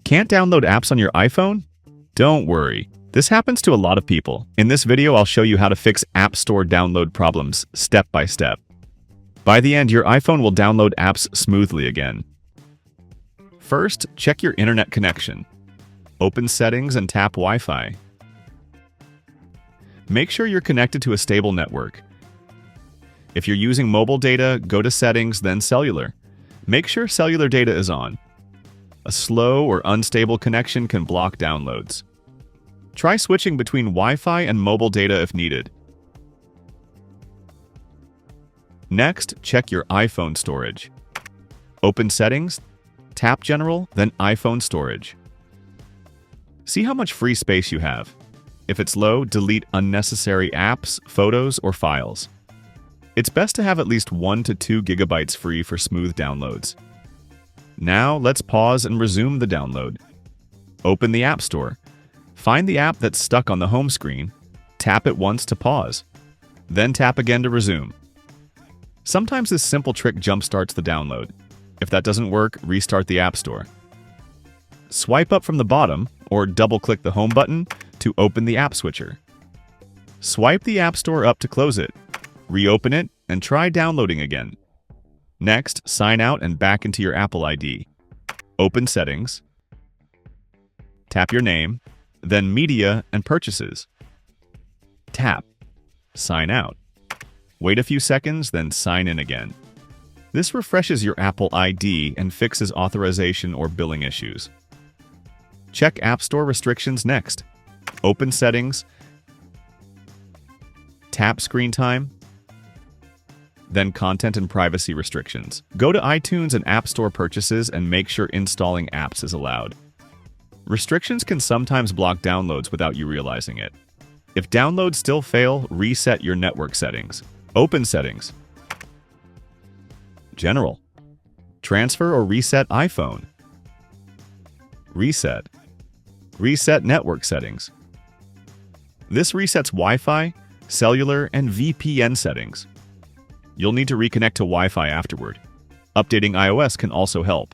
Can't download apps on your iPhone? Don't worry. This happens to a lot of people. In this video, I'll show you how to fix App Store download problems step by step. By the end, your iPhone will download apps smoothly again. First, check your internet connection. Open Settings and tap Wi-Fi. Make sure you're connected to a stable network. If you're using mobile data, go to Settings, then Cellular. Make sure cellular data is on. A slow or unstable connection can block downloads. Try switching between Wi-Fi and mobile data if needed. Next, check your iPhone storage. Open Settings, tap General, then iPhone Storage. See how much free space you have. If it's low, delete unnecessary apps, photos, or files. It's best to have at least 1 to 2 gigabytes free for smooth downloads. Now, let's pause and resume the download. Open the App Store. Find the app that's stuck on the home screen, tap it once to pause, then tap again to resume. Sometimes this simple trick jumpstarts the download. If that doesn't work, restart the App Store. Swipe up from the bottom or double-click the Home button to open the App Switcher. Swipe the App Store up to close it, reopen it, and try downloading again. Next, sign out and back into your Apple ID. Open Settings, tap your name, then Media and Purchases. Tap Sign Out. Wait a few seconds, then sign in again. This refreshes your Apple ID and fixes authorization or billing issues. Check App Store restrictions next. Open Settings, tap Screen Time, then Content and Privacy Restrictions. Go to iTunes and App Store Purchases and make sure installing apps is allowed. Restrictions can sometimes block downloads without you realizing it. If downloads still fail, reset your network settings. Open Settings, General, transfer or reset iPhone. Reset network settings. This resets Wi-Fi, cellular, and VPN settings. You'll need to reconnect to Wi-Fi afterward. Updating iOS can also help.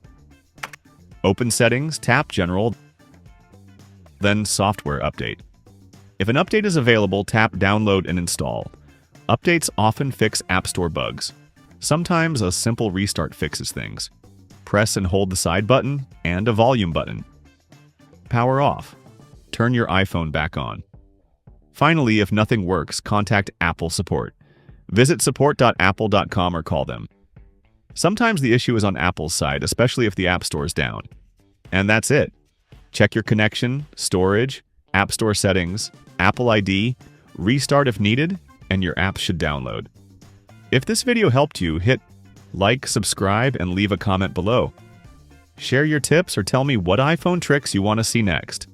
Open Settings, tap General, then Software Update. If an update is available, tap Download and Install. Updates often fix App Store bugs. Sometimes a simple restart fixes things. Press and hold the side button and a volume button. Power off. Turn your iPhone back on. Finally, if nothing works, contact Apple support. Visit support.apple.com or call them. Sometimes the issue is on Apple's side, especially if the App Store is down. And that's it. Check your connection, storage, App Store settings, Apple ID, restart if needed, and your app should download. If this video helped you, hit like, subscribe, and leave a comment below. Share your tips or tell me what iPhone tricks you want to see next.